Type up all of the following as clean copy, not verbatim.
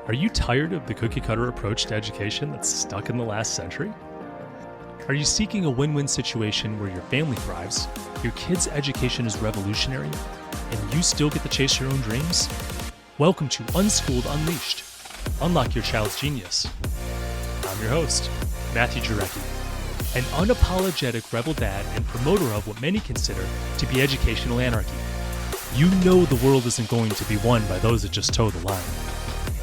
Are you tired of the cookie-cutter approach to education that's stuck in the last century? Are you seeking a win-win situation where your family thrives, your kid's education is revolutionary, and you still get to chase your own dreams? Welcome to Unschooled Unleashed. Unlock your child's genius. I'm your host, Matthew Jarecki, an unapologetic rebel dad and promoter of what many consider to be educational anarchy. You know the world isn't going to be won by those that just toe the line.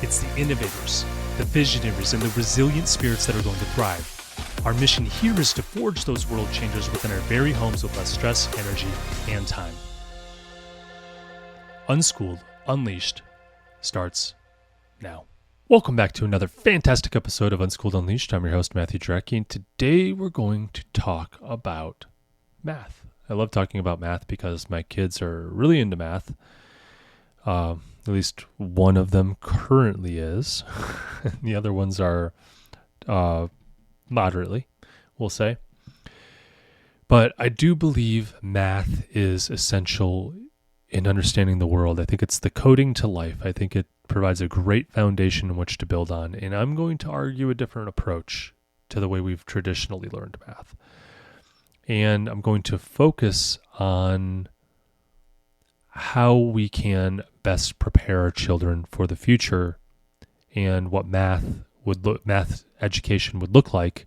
It's the innovators, the visionaries, and the resilient spirits that are going to thrive. Our mission here is to forge those world changers within our very homes with less stress, energy, and time. Unschooled Unleashed starts now. Welcome back to another fantastic episode of Unschooled Unleashed. I'm your host, Matthew Jarecki, and today we're going to talk about math. I love talking about math because my kids are really into math. At least one of them currently is. The other ones are moderately, we'll say. But I do believe math is essential in understanding the world. I think it's the coding to life. I think it provides a great foundation in which to build on. And I'm going to argue a different approach to the way we've traditionally learned math. And I'm going to focus on how we can best prepare our children for the future and what math education would look like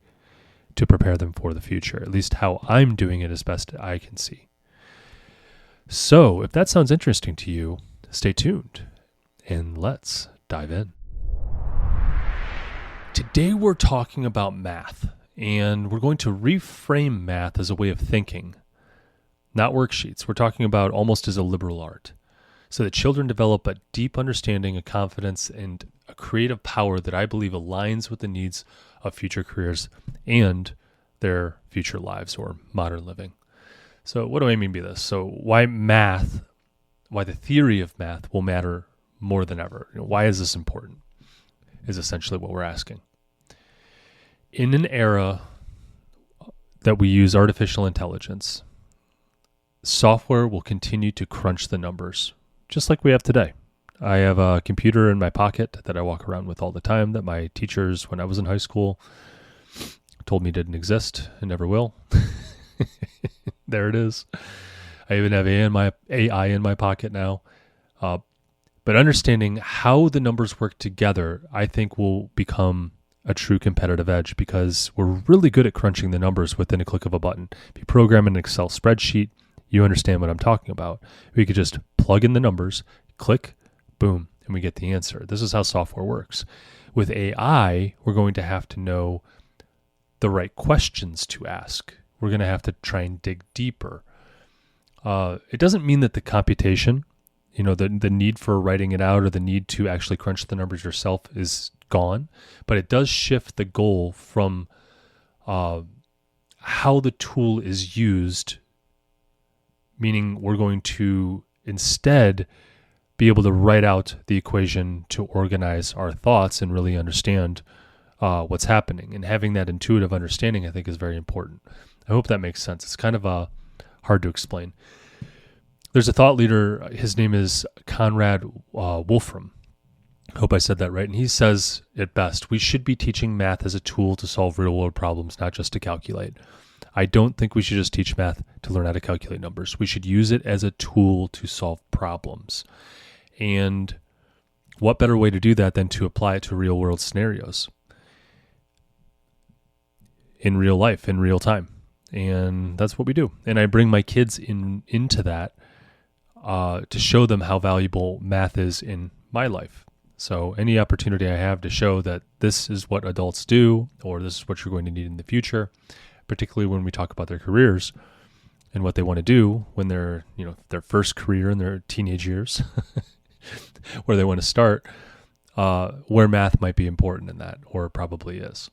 to prepare them for the future, at least how I'm doing it as best I can see. So if that sounds interesting to you, stay tuned and let's dive in. Today we're talking about math, and we're going to reframe math as a way of thinking, not worksheets. We're talking about almost as a liberal art, so that children develop a deep understanding, a confidence, and a creative power that I believe aligns with the needs of future careers and their future lives or modern living. So what do I mean by this? So why the theory of math will matter more than ever? Why is this important? Is essentially what we're asking. In an era that we use artificial intelligence, software will continue to crunch the numbers, just like we have today. I have a computer in my pocket that I walk around with all the time that my teachers, when I was in high school, told me didn't exist and never will. There it is. I even have AI in my pocket now. But understanding how the numbers work together, I think will become a true competitive edge because we're really good at crunching the numbers within a click of a button. If you program an Excel spreadsheet, you understand what I'm talking about. We could just plug in the numbers, click, boom, and we get the answer. This is how software works. With AI, we're going to have to know the right questions to ask. We're going to have to try and dig deeper. It doesn't mean that the computation, the need for writing it out or the need to actually crunch the numbers yourself is gone, but it does shift the goal from how the tool is used, meaning we're going to instead be able to write out the equation to organize our thoughts and really understand what's happening. And having that intuitive understanding, I think, is very important. I hope that makes sense. It's kind of hard to explain. There's a thought leader, his name is Conrad Wolfram. I hope I said that right. And he says it best: we should be teaching math as a tool to solve real-world problems, not just to calculate. I don't think we should just teach math to learn how to calculate numbers. We should use it as a tool to solve problems. And what better way to do that than to apply it to real-world scenarios in real life, in real time. And that's what we do. And I bring my kids into that to show them how valuable math is in my life. So any opportunity I have to show that this is what adults do, or this is what you're going to need in the future, particularly when we talk about their careers and what they want to do when they're, their first career in their teenage years, where they want to start, where math might be important in that, or probably is.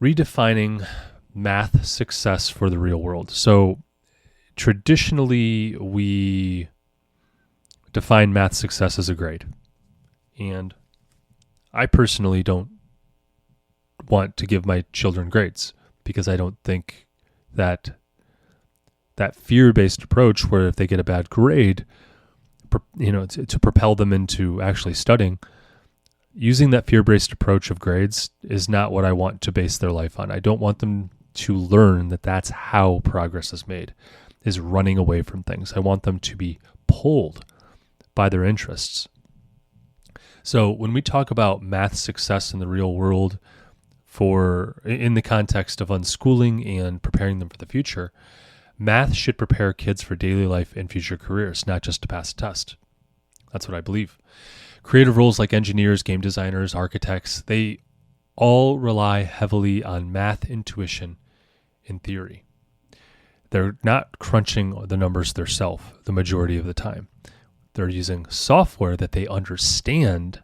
Redefining math success for the real world. So traditionally, we define math success as a grade. And I personally don't want to give my children grades because I don't think that fear-based approach where if they get a bad grade to propel them into actually studying, using that fear-based approach of grades is not what I want to base their life on. I don't want them to learn that that's how progress is made, is running away from things. I want them to be pulled by their interests. So when we talk about math success in the real world in the context of unschooling and preparing them for the future, math should prepare kids for daily life and future careers, not just to pass a test. That's what I believe. Creative roles like engineers, game designers, architects, they all rely heavily on math, intuition, and theory. They're not crunching the numbers themselves the majority of the time. They're using software that they understand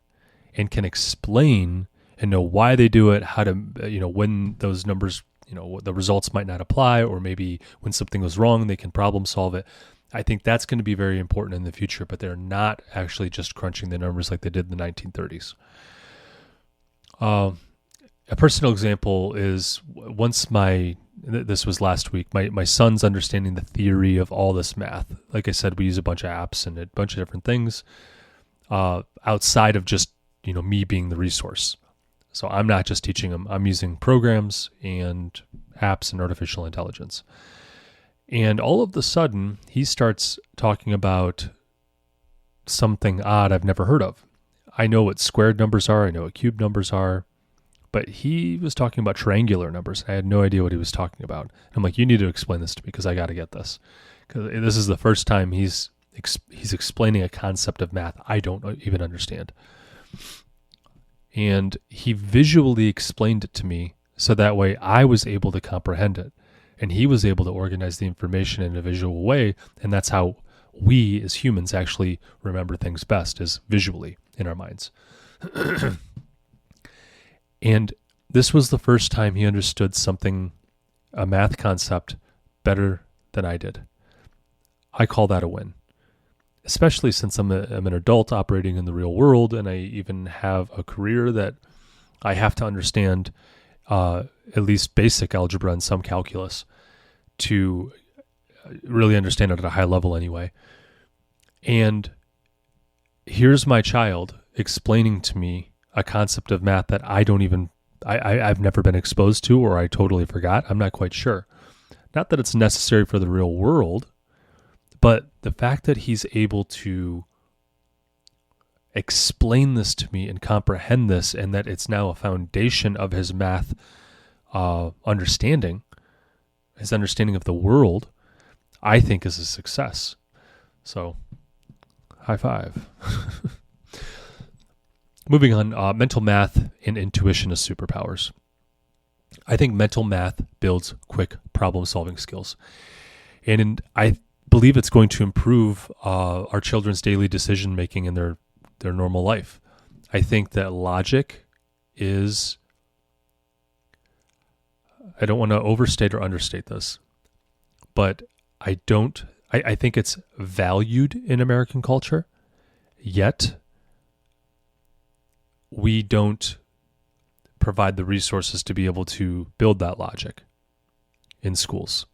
and can explain and know why they do it, how to, when those numbers, the results might not apply, or maybe when something goes wrong, they can problem solve it. I think that's going to be very important in the future, but they're not actually just crunching the numbers like they did in the 1930s. A personal example is this was last week, my son's understanding the theory of all this math. Like I said, we use a bunch of apps and a bunch of different things outside of just, me being the resource. So I'm not just teaching him, I'm using programs and apps and artificial intelligence. And all of a sudden, he starts talking about something odd I've never heard of. I know what squared numbers are, I know what cubed numbers are, but he was talking about triangular numbers. I had no idea what he was talking about. I'm like, you need to explain this to me because I got to get this. Because this is the first time he's explaining a concept of math I don't even understand. And he visually explained it to me so that way I was able to comprehend it. And he was able to organize the information in a visual way. And that's how we as humans actually remember things best, is visually in our minds. And this was the first time he understood a math concept, better than I did. I call that a win, especially since I'm an adult operating in the real world, and I even have a career that I have to understand at least basic algebra and some calculus to really understand it at a high level anyway. And here's my child explaining to me a concept of math that I've never been exposed to, or I totally forgot. I'm not quite sure. Not that it's necessary for the real world, but the fact that he's able to explain this to me and comprehend this, and that it's now a foundation of his math understanding, his understanding of the world, I think is a success. So, high five. Moving on, mental math and intuition as superpowers. I think mental math builds quick problem-solving skills. And I believe it's going to improve our children's daily decision-making in their normal life. I think that logic is, I don't want to overstate or understate this, but I think it's valued in American culture, yet we don't provide the resources to be able to build that logic in schools.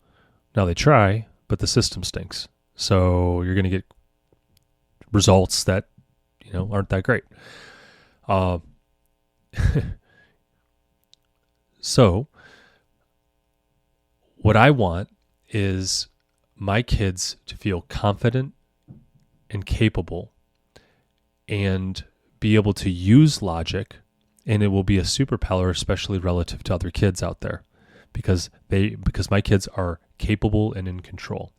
Now they try, but the system stinks. So you're going to get results that, aren't that great. So what I want is my kids to feel confident and capable and be able to use logic, and it will be a superpower, especially relative to other kids out there, because my kids are capable and in control.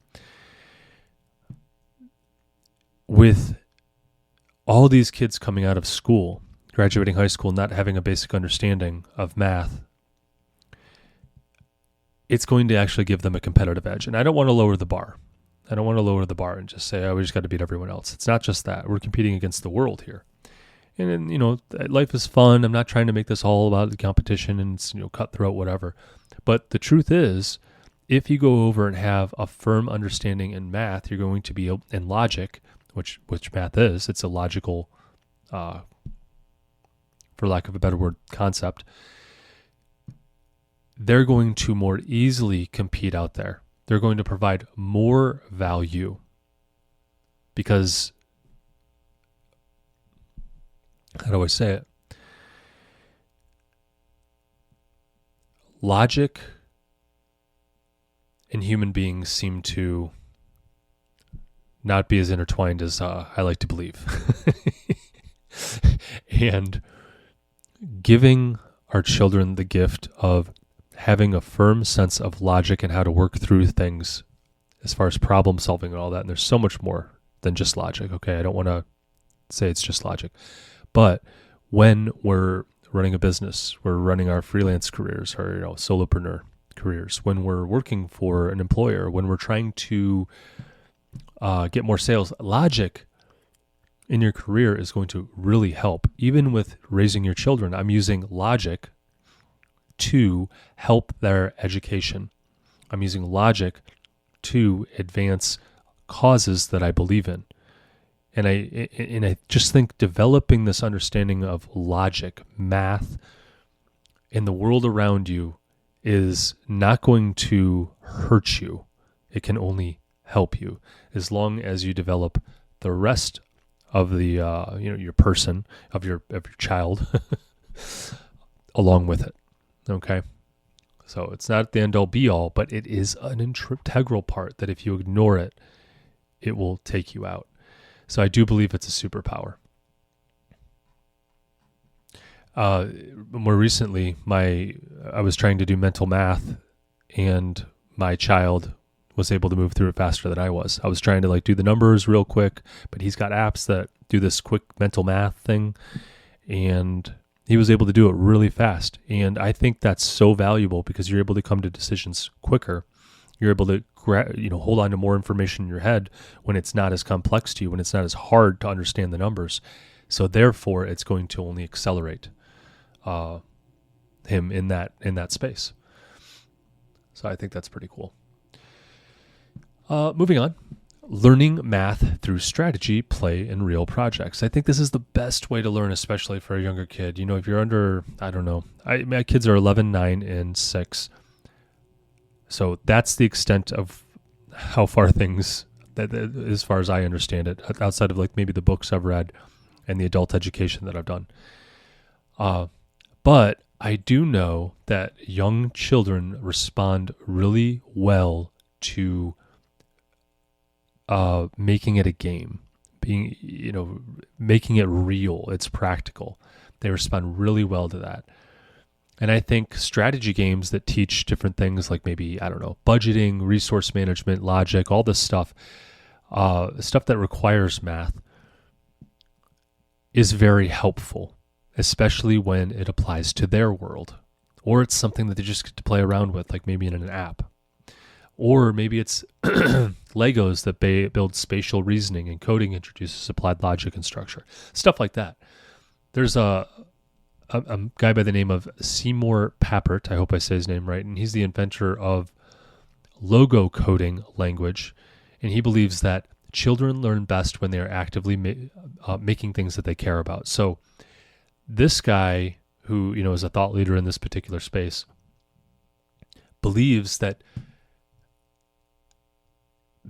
With all these kids coming out of school, graduating high school, not having a basic understanding of math, it's going to actually give them a competitive edge. And I don't want to lower the bar. I don't want to lower the bar and just say, we just got to beat everyone else. It's not just that. We're competing against the world here. And life is fun. I'm not trying to make this all about the competition and cutthroat, whatever. But the truth is, if you go over and have a firm understanding in math, you're going to be in logic, which math is. It's a logical, for lack of a better word, concept. They're going to more easily compete out there. They're going to provide more value because How do I say it? Logic and human beings seem to not be as intertwined as I like to believe. And giving our children the gift of having a firm sense of logic and how to work through things as far as problem solving and all that. And there's so much more than just logic. Okay. I don't want to say it's just logic, but when we're running a business, we're running our freelance careers or, solopreneur careers, when we're working for an employer, when we're trying to get more sales, logic in your career is going to really help. Even with raising your children, I'm using logic to help their education. I'm using logic to advance causes that I believe in. And I just think developing this understanding of logic, math, in the world around you is not going to hurt you. It can only help you as long as you develop the rest of the your person, of your child along with it. Okay? So it's not the end all be all, but it is an integral part that if you ignore it, it will take you out. So I do believe it's a superpower. More recently, I was trying to do mental math, and my child was able to move through it faster than I was. I was trying to do the numbers real quick, but he's got apps that do this quick mental math thing, and he was able to do it really fast. And I think that's so valuable because you're able to come to decisions quicker. You're able to hold on to more information in your head when it's not as complex to you, when it's not as hard to understand the numbers. So therefore, it's going to only accelerate him in that space. So I think that's pretty cool. Moving on. Learning math through strategy, play, and real projects. I think this is the best way to learn, especially for a younger kid. If you're under, I don't know, my kids are 11, 9, and 6. So that's the extent of how far things, as far as I understand it, outside of maybe the books I've read and the adult education that I've done. But I do know that young children respond really well to making it a game, making it real. It's practical. They respond really well to that. And I think strategy games that teach different things like maybe, I don't know, budgeting, resource management, logic, all this stuff that requires math is very helpful, especially when it applies to their world. Or it's something that they just get to play around with, like maybe in an app. Or maybe it's Legos that build spatial reasoning and coding introduces applied logic and structure. Stuff like that. There's a guy by the name of Seymour Papert, I hope I say his name right, and he's the inventor of logo coding language, and he believes that children learn best when they are actively making things that they care about. So this guy, who is a thought leader in this particular space, believes that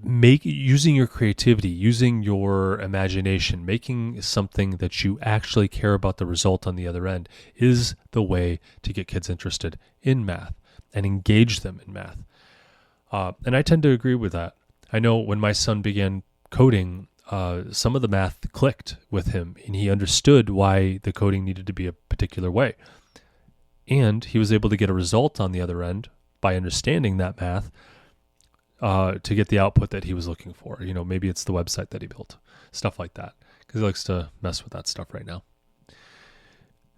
using your creativity, using your imagination, making something that you actually care about the result on the other end is the way to get kids interested in math and engage them in math. And I tend to agree with that. I know when my son began coding, some of the math clicked with him, and he understood why the coding needed to be a particular way. And he was able to get a result on the other end by understanding that math to get the output that he was looking for. Maybe it's the website that he built, stuff like that, because he likes to mess with that stuff right now.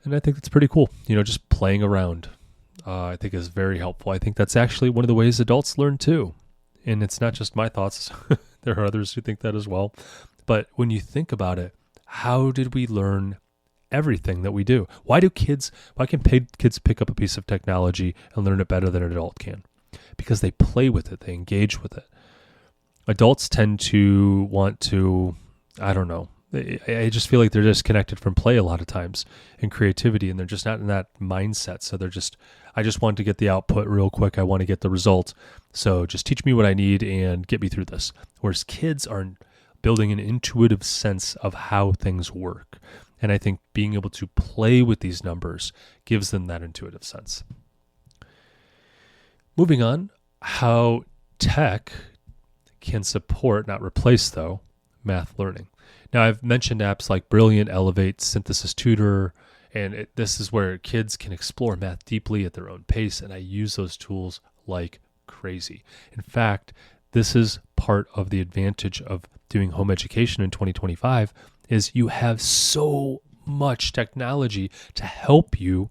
And I think that's pretty cool. Just playing around, I think is very helpful. I think that's actually one of the ways adults learn too. And it's not just my thoughts. There are others who think that as well. But when you think about it, how did we learn everything that we do? Why can kids pick up a piece of technology and learn it better than an adult can? Because they play with it, they engage with it. Adults tend to want to, I don't know, I just feel like they're disconnected from play a lot of times and creativity, and they're just not in that mindset. So I just want to get the output real quick. I want to get the result. So just teach me what I need and get me through this. Whereas kids are building an intuitive sense of how things work. And I think being able to play with these numbers gives them that intuitive sense. Moving on, how tech can support, not replace though, math learning. Now, I've mentioned apps like Brilliant, Elevate, Synthesis Tutor, and this is where kids can explore math deeply at their own pace, and I use those tools like crazy. In fact, this is part of the advantage of doing home education in 2025 is you have so much technology to help you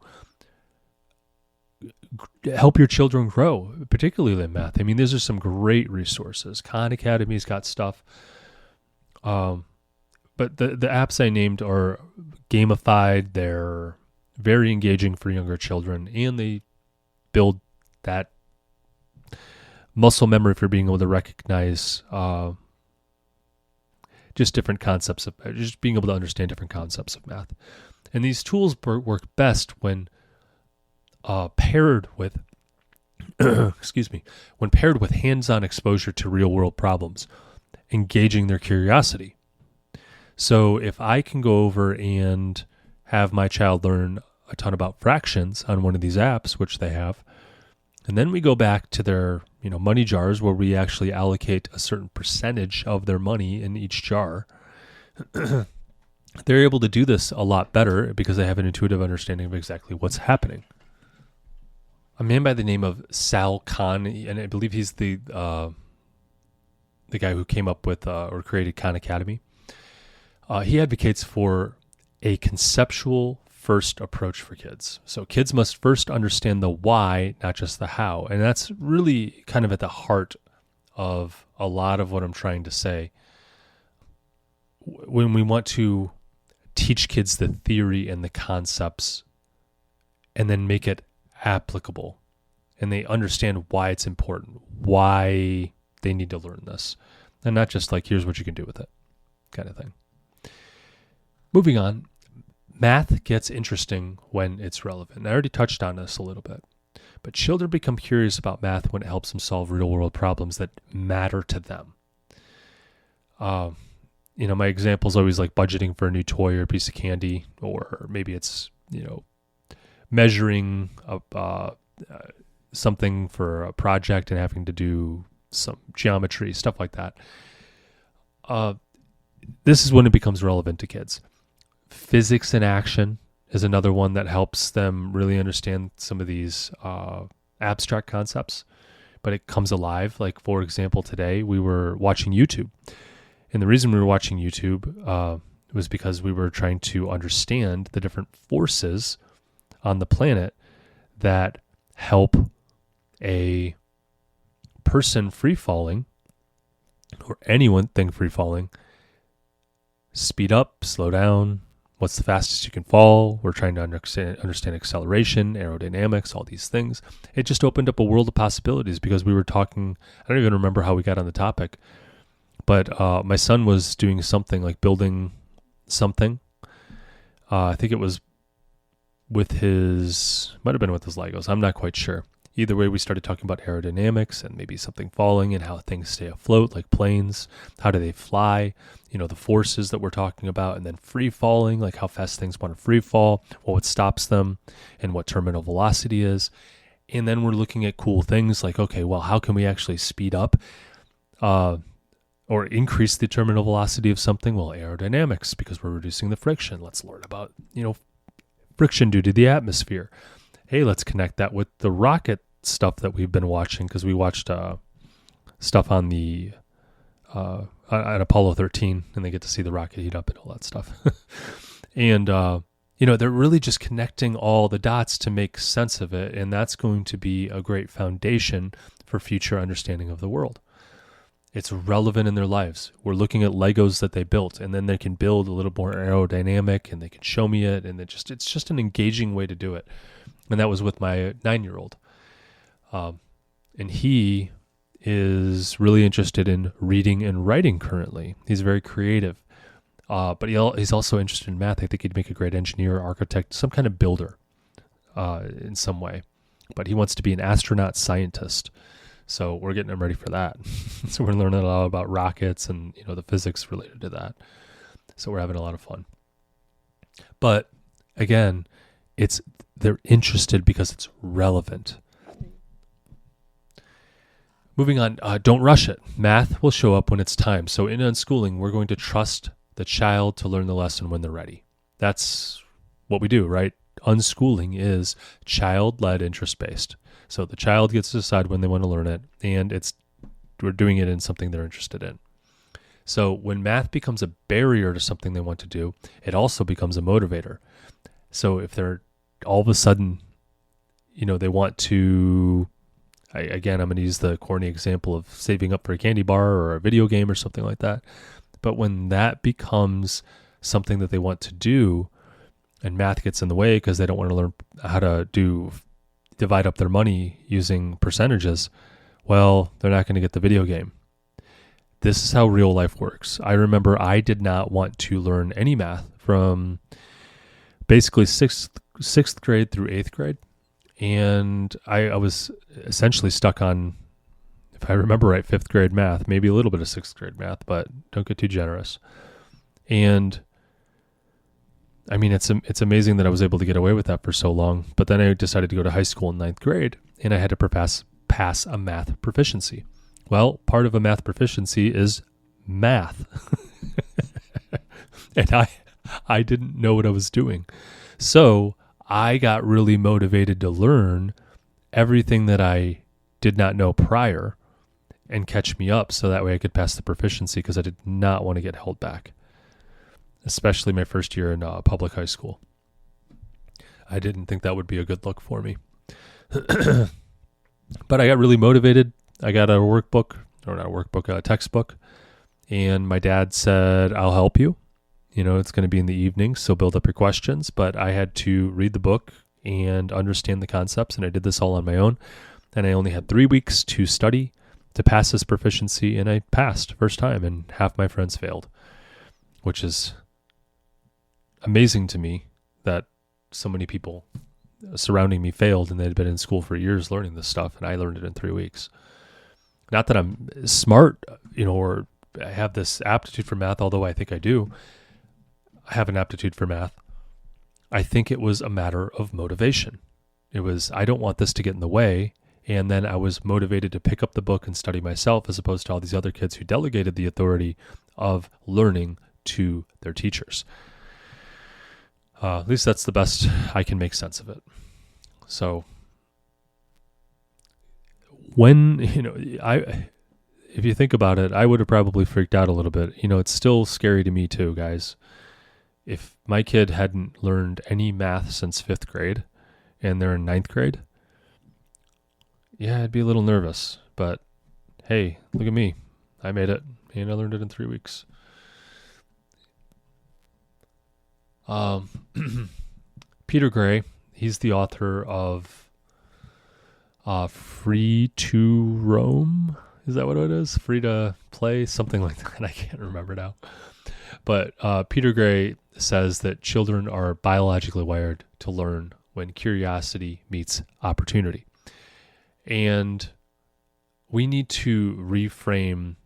help your children grow, particularly in math. I mean, these are some great resources. Khan Academy's got stuff. But the apps I named are gamified. They're very engaging for younger children, and they build that muscle memory for being able to recognize just different concepts of just being able to understand different concepts of math. And these tools work best when paired with when paired with hands-on exposure to real-world problems, engaging their curiosity. So if I can go over and have my child learn a ton about fractions on one of these apps, which they have, and then we go back to their money jars where we actually allocate a certain percentage of their money in each jar, they're able to do this a lot better because they have an intuitive understanding of exactly what's happening. A man by the name of Sal Khan, and I believe he's the guy who came up with or created Khan Academy. He advocates for a conceptual first approach for kids. So kids must first understand the why, not just the how. And that's really kind of at the heart of a lot of what I'm trying to say. When we want to teach kids the theory and the concepts and then make it applicable, and they understand why it's important, why they need to learn this, and not just like, here's what you can do with it kind of thing. Moving on, math gets interesting when it's relevant. I already touched on this a little bit, but children become curious about math when it helps them solve real-world problems that matter to them. My example is always like budgeting for a new toy or a piece of candy, or maybe it's, measuring something for a project and having to do some geometry, stuff like that. This is when it becomes relevant to kids. Physics in action is another one that helps them really understand some of these abstract concepts, but it comes alive. Like, for example, today we were watching YouTube. And the reason we were watching YouTube was because we were trying to understand the different forces on the planet that help a person free-falling, or anyone thing free-falling, speed up, slow down, what's the fastest you can fall. We're trying to understand acceleration, aerodynamics, all these things. It just opened up a world of possibilities because we were talking, I don't even remember how we got on the topic, but my son was doing something like building something. I think it was might have been with his Legos. I'm not quite sure. Either way, we started talking about aerodynamics and maybe something falling and how things stay afloat, like planes. How do they fly? The forces that we're talking about, and then free falling, like how fast things want to free fall, what stops them, and what terminal velocity is. And then we're looking at cool things like, okay, well, how can we actually speed up or increase the terminal velocity of something? Well, aerodynamics, because we're reducing the friction. Let's learn about, friction due to the atmosphere. Hey, let's connect that with the rocket stuff that we've been watching, because we watched stuff on the on Apollo 13, and they get to see the rocket heat up and all that stuff. And they're really just connecting all the dots to make sense of it, and that's going to be a great foundation for future understanding of the world. It's relevant in their lives. We're looking at Legos that they built, and then they can build a little more aerodynamic, and they can show me it, and it's just an engaging way to do it. And that was with my 9-year-old. And he is really interested in reading and writing currently. He's very creative. But he's also interested in math. I think he'd make a great engineer, architect, some kind of builder in some way. But he wants to be an astronaut scientist. So we're getting him ready for that. So we're learning a lot about rockets and the physics related to that. So we're having a lot of fun. But again, they're interested because it's relevant. Moving on, don't rush it. Math will show up when it's time. So in unschooling, we're going to trust the child to learn the lesson when they're ready. That's what we do, right? Unschooling is child-led, interest-based. So the child gets to decide when they want to learn it, and we're doing it in something they're interested in. So when math becomes a barrier to something they want to do, it also becomes a motivator. So if they're all of a sudden, they want to, again, I'm going to use the corny example of saving up for a candy bar or a video game or something like that. But when that becomes something that they want to do and math gets in the way because they don't want to learn how to divide up their money using percentages, well, they're not going to get the video game. This is how real life works. I remember I did not want to learn any math from basically sixth grade through 8th grade. And I was essentially stuck on, if I remember right, 5th grade math, maybe a little bit of 6th grade math, but don't get too generous. And I mean, it's amazing that I was able to get away with that for so long. But then I decided to go to high school in 9th grade, and I had to pass a math proficiency. Well, part of a math proficiency is math. And I didn't know what I was doing. So I got really motivated to learn everything that I did not know prior and catch me up so that way I could pass the proficiency, because I did not want to get held back, especially my first year in public high school. I didn't think that would be a good look for me. But I got really motivated. I got a textbook, and my dad said, I'll help you. It's going to be in the evening, so build up your questions. But I had to read the book and understand the concepts, and I did this all on my own. And I only had 3 weeks to study to pass this proficiency, and I passed first time, and half my friends failed, which is amazing to me that so many people surrounding me failed, and they'd been in school for years learning this stuff, and I learned it in 3 weeks. Not that I'm smart, or I have this aptitude for math, although I think I do. I have an aptitude for math. I think it was a matter of motivation. It was, I don't want this to get in the way. And then I was motivated to pick up the book and study myself, as opposed to all these other kids who delegated the authority of learning to their teachers. At least that's the best I can make sense of it. So when, if you think about it, I would have probably freaked out a little bit. It's still scary to me too, guys. If my kid hadn't learned any math since 5th grade and they're in 9th grade, yeah, I'd be a little nervous. But hey, look at me. I made it, and I learned it in 3 weeks. Peter Gray, he's the author of Free to Roam. Is that what it is? Free to play? Something like that. I can't remember now. But Peter Gray says that children are biologically wired to learn when curiosity meets opportunity. And we need to reframe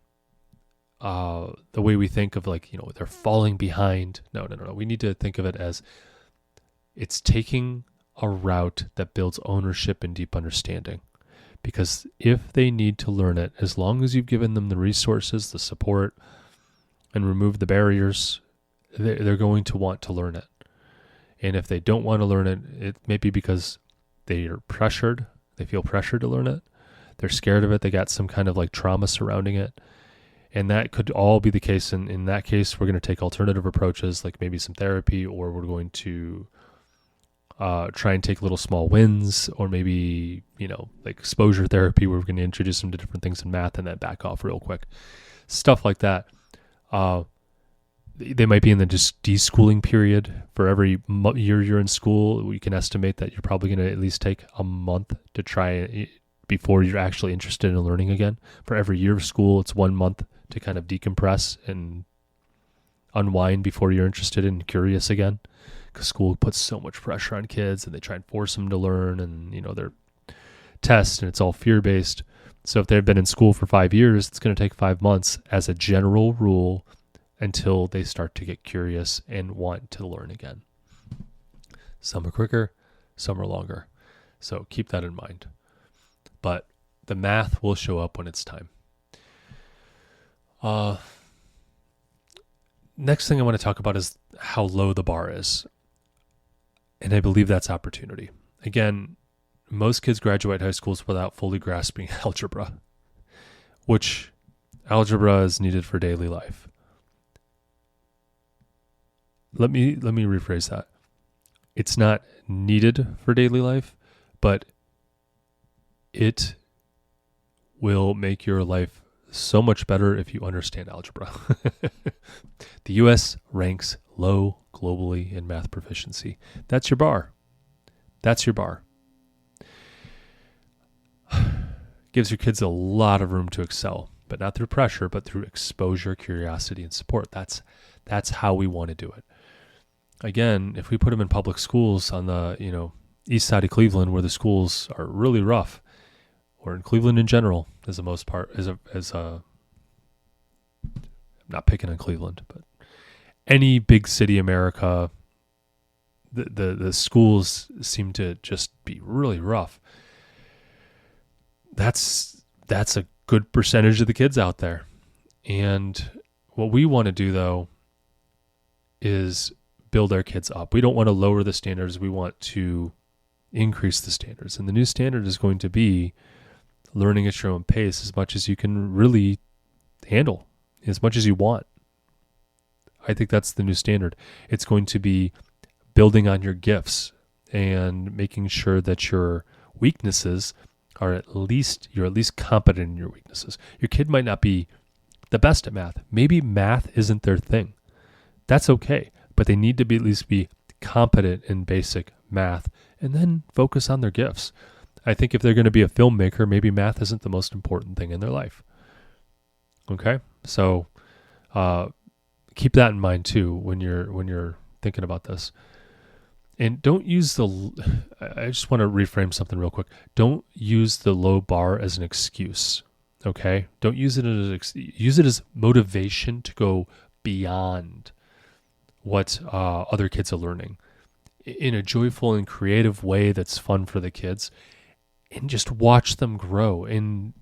the way we think of, they're falling behind. No. We need to think of it as it's taking a route that builds ownership and deep understanding. Because if they need to learn it, as long as you've given them the resources, the support, and remove the barriers, they're going to want to learn it. And if they don't want to learn it, it may be because they are pressured. They feel pressured to learn it. They're scared of it. They got some kind of trauma surrounding it. And that could all be the case. And in that case, we're going to take alternative approaches, like maybe some therapy, or we're going to try and take little small wins, or maybe, exposure therapy, where we're going to introduce them to different things in math and then back off real quick. Stuff like that. They might be in the deschooling period. For every year you're in school, we can estimate that you're probably going to at least take a month to try before you're actually interested in learning again. For every year of school, it's 1 month to kind of decompress and unwind before you're interested and curious again. Because school puts so much pressure on kids, and they try and force them to learn, and they're tests, and it's all fear-based. So if they've been in school for 5 years, it's going to take 5 months as a general rule until they start to get curious and want to learn again. Some are quicker, some are longer. So keep that in mind. But the math will show up when it's time. Next thing I want to talk about is how low the bar is. And I believe that's opportunity. Again, most kids graduate high schools without fully grasping algebra, which algebra is needed for daily life. Let me rephrase that. It's not needed for daily life, but it will make your life so much better if you understand algebra. The U.S. ranks low globally in math proficiency. That's your bar. That's your bar. Gives your kids a lot of room to excel, but not through pressure, but through exposure, curiosity, and support. That's how we want to do it. Again, if we put them in public schools on the east side of Cleveland, where the schools are really rough, or in Cleveland in general, as the most part, I'm not picking on Cleveland, but any big city America, the schools seem to just be really rough. That's a good percentage of the kids out there. And what we want to do, though, is build our kids up. We don't want to lower the standards. We want to increase the standards. And the new standard is going to be learning at your own pace as much as you can really handle, as much as you want. I think that's the new standard. It's going to be building on your gifts and making sure that your weaknesses are you're at least competent in your weaknesses. Your kid might not be the best at math. Maybe math isn't their thing. That's okay, but they need to at least be competent in basic math and then focus on their gifts. I think if they're going to be a filmmaker, maybe math isn't the most important thing in their life. Okay? So keep that in mind too when you're thinking about this. And don't use I just want to reframe something real quick. Don't use the low bar as an excuse, okay? Don't use it use it as motivation to go beyond what other kids are learning in a joyful and creative way that's fun for the kids, and just watch them grow. And,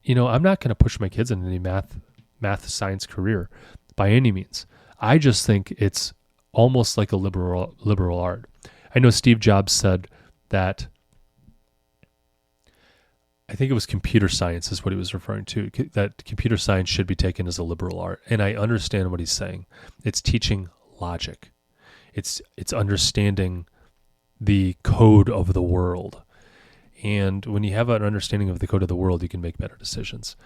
I'm not going to push my kids in any math science career by any means. I just think it's almost like a liberal art. I know Steve Jobs said that, I think it was computer science is what he was referring to, that computer science should be taken as a liberal art. And I understand what he's saying. It's teaching logic. It's understanding the code of the world. And when you have an understanding of the code of the world, you can make better decisions.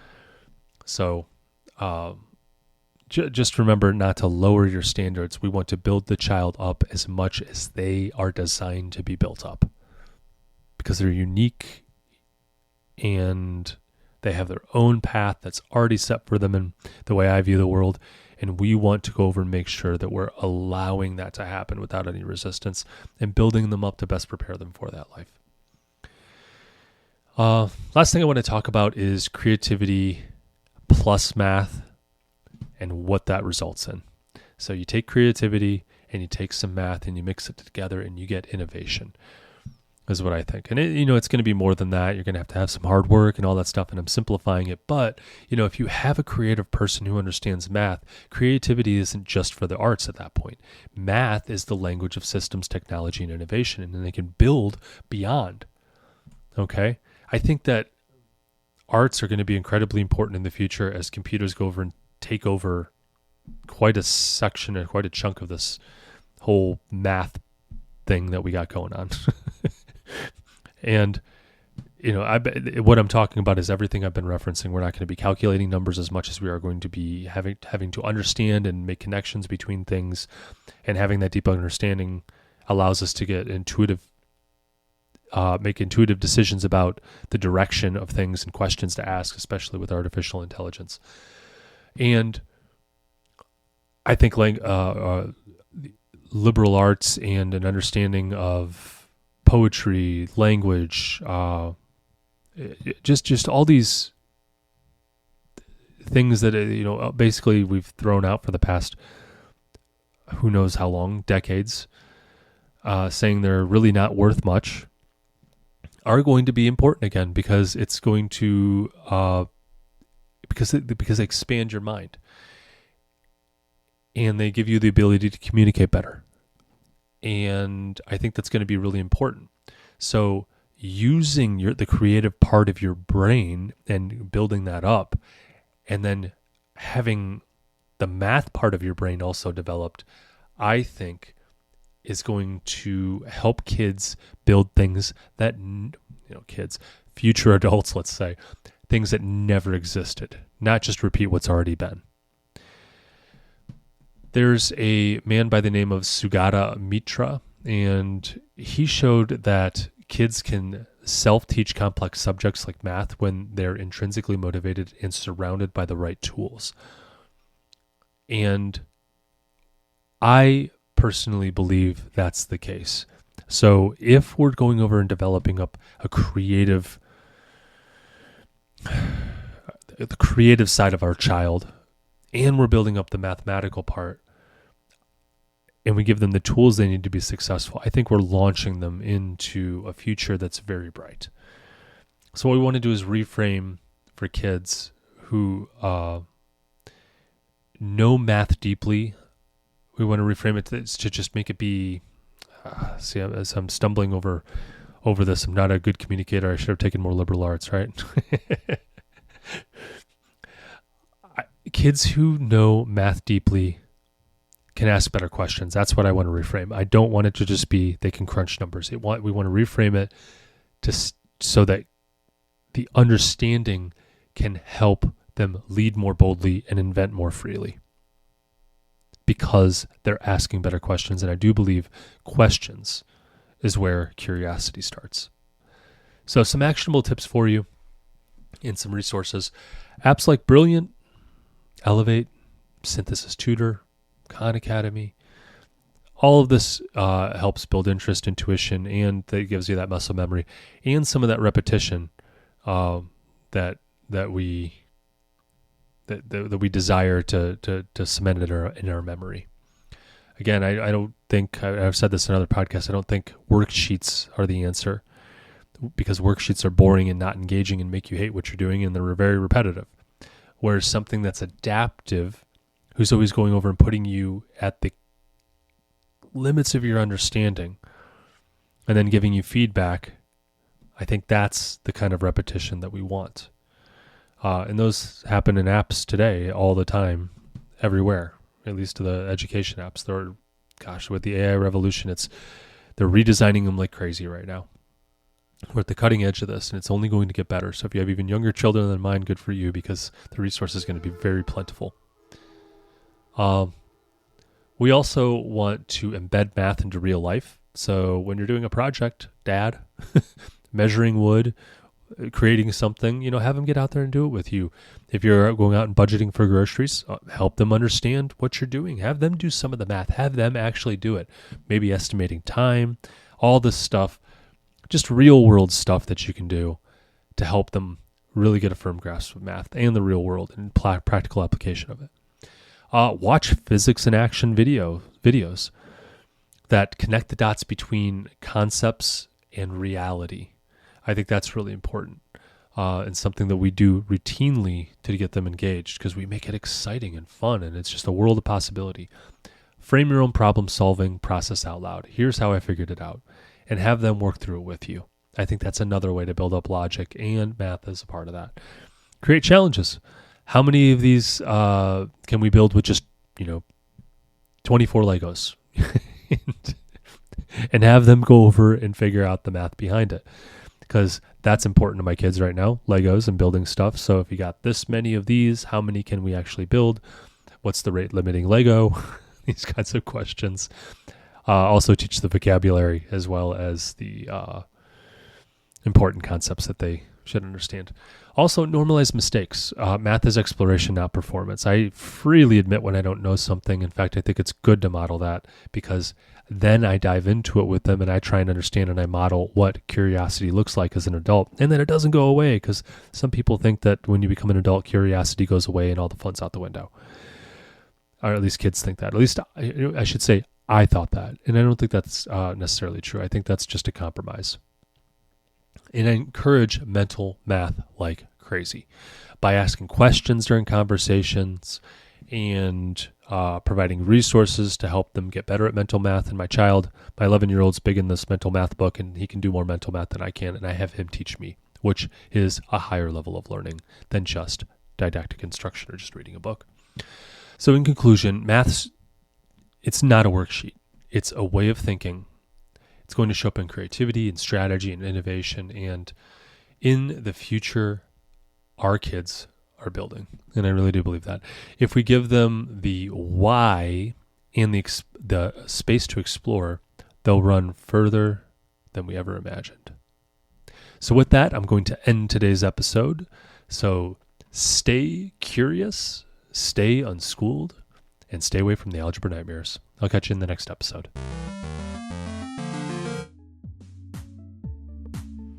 So just remember not to lower your standards. We want to build the child up as much as they are designed to be built up, because they're unique and they have their own path that's already set for them in the way I view the world. And we want to go over and make sure that we're allowing that to happen without any resistance and building them up to best prepare them for that life. Last thing I want to talk about is creativity plus math and what that results in. So you take creativity and you take some math and you mix it together and you get innovation, is what I think. And it's going to be more than that. You're going to have some hard work and all that stuff, and I'm simplifying it. But, if you have a creative person who understands math, creativity isn't just for the arts at that point. Math is the language of systems, technology, and innovation, and then they can build beyond. Okay? I think that arts are going to be incredibly important in the future as computers go over and take over quite a section and quite a chunk of this whole math thing that we got going on. And, what I'm talking about is everything I've been referencing. We're not going to be calculating numbers as much as we are going to be having to understand and make connections between things, and having that deep understanding allows us to get make intuitive decisions about the direction of things and questions to ask, especially with artificial intelligence. And I think liberal arts and an understanding of poetry, language, just all these things that basically we've thrown out for the past who knows how long, decades. saying they're really not worth much are going to be important again, because it's going to because they expand your mind and they give you the ability to communicate better. And I think that's going to be really important. So using the creative part of your brain and building that up, and then having the math part of your brain also developed, I think is going to help kids build things that, future adults, let's say, things that never existed, not just repeat what's already been. There's a man by the name of Sugata Mitra, and he showed that kids can self-teach complex subjects like math when they're intrinsically motivated and surrounded by the right tools. And I personally believe that's the case. So if we're going over and developing up the creative side of our child, and we're building up the mathematical part, and we give them the tools they need to be successful, I think we're launching them into a future that's very bright. So what we want to do is reframe for kids who know math deeply. We want to reframe it to just make it be, as I'm stumbling over this, I'm not a good communicator. I should have taken more liberal arts, right? Kids who know math deeply can ask better questions. That's what I want to reframe. I don't want it to just be they can crunch numbers. We want to reframe it so that the understanding can help them lead more boldly and invent more freely, because they're asking better questions. And I do believe questions is where curiosity starts. So some actionable tips for you and some resources. Apps like Brilliant, Elevate, Synthesis Tutor, Khan Academy. All of this helps build interest, intuition, and that gives you that muscle memory and some of that repetition that we desire to cement in our memory. Again, I don't think, I've said this in other podcasts, I don't think worksheets are the answer, because worksheets are boring and not engaging and make you hate what you're doing, and they're very repetitive. Whereas something that's adaptive, who's always going over and putting you at the limits of your understanding and then giving you feedback, I think that's the kind of repetition that we want. And those happen in apps today all the time, everywhere, at least the education apps. With the AI revolution, they're redesigning them like crazy right now. We're at the cutting edge of this, and it's only going to get better. So if you have even younger children than mine, good for you, because the resource is going to be very plentiful. We also want to embed math into real life. So when you're doing a project, Dad, measuring wood, creating something, have them get out there and do it with you. If you're going out and budgeting for groceries, help them understand what you're doing. Have them do some of the math. Have them actually do it. Maybe estimating time, all this stuff, just real world stuff that you can do to help them really get a firm grasp of math and the real world and practical application of it. Watch physics in action videos that connect the dots between concepts and reality. I think that's really important, and something that we do routinely to get them engaged, because we make it exciting and fun, and it's just a world of possibility. Frame your own problem solving process out loud. Here's how I figured it out, and have them work through it with you. I think that's another way to build up logic, and math is a part of that. Create challenges. How many of these can we build with just 24 Legos? And have them go over and figure out the math behind it, because that's important to my kids right now, Legos and building stuff. So if you got this many of these, how many can we actually build? What's the rate limiting Lego? These kinds of questions. Also teach the vocabulary as well as the important concepts that they should understand. Also, normalize mistakes. Math is exploration, not performance. I freely admit when I don't know something. In fact, I think it's good to model that, because then I dive into it with them and I try and understand and I model what curiosity looks like as an adult. And then it doesn't go away, because some people think that when you become an adult, curiosity goes away and all the fun's out the window. Or at least kids think that. At least I should say I thought that, and I don't think that's necessarily true. I think that's just a compromise. And I encourage mental math like crazy by asking questions during conversations and providing resources to help them get better at mental math. And my 11-year-old's big in this mental math book, and he can do more mental math than I can, and I have him teach me, which is a higher level of learning than just didactic instruction or just reading a book. So in conclusion, math's, it's not a worksheet. It's a way of thinking. It's going to show up in creativity and strategy and innovation. And in the future, our kids are building. And I really do believe that. If we give them the why and the space to explore, they'll run further than we ever imagined. So with that, I'm going to end today's episode. So stay curious, stay unschooled, and stay away from the algebra nightmares. I'll catch you in the next episode.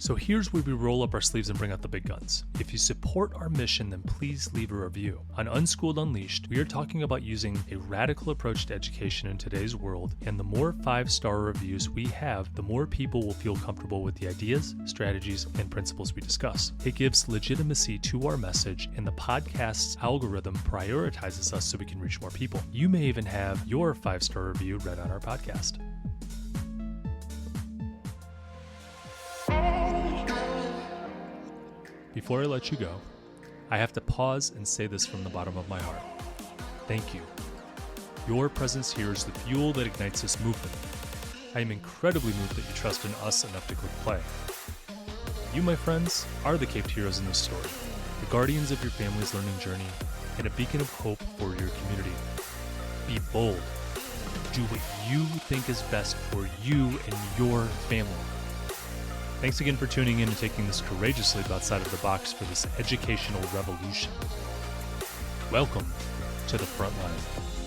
So here's where we roll up our sleeves and bring out the big guns. If you support our mission, then please leave a review. On Unschooled Unleashed, we are talking about using a radical approach to education in today's world, and the more 5-star reviews we have, the more people will feel comfortable with the ideas, strategies, and principles we discuss. It gives legitimacy to our message, and the podcast's algorithm prioritizes us so we can reach more people. You may even have your 5-star review read on our podcast. Before I let you go, I have to pause and say this from the bottom of my heart. Thank you. Your presence here is the fuel that ignites this movement. I am incredibly moved that you trust in us enough to click play. You, my friends, are the caped heroes in this story, the guardians of your family's learning journey, and a beacon of hope for your community. Be bold. Do what you think is best for you and your family. Thanks again for tuning in and taking this courageous leap outside of the box for this educational revolution. Welcome to the front line.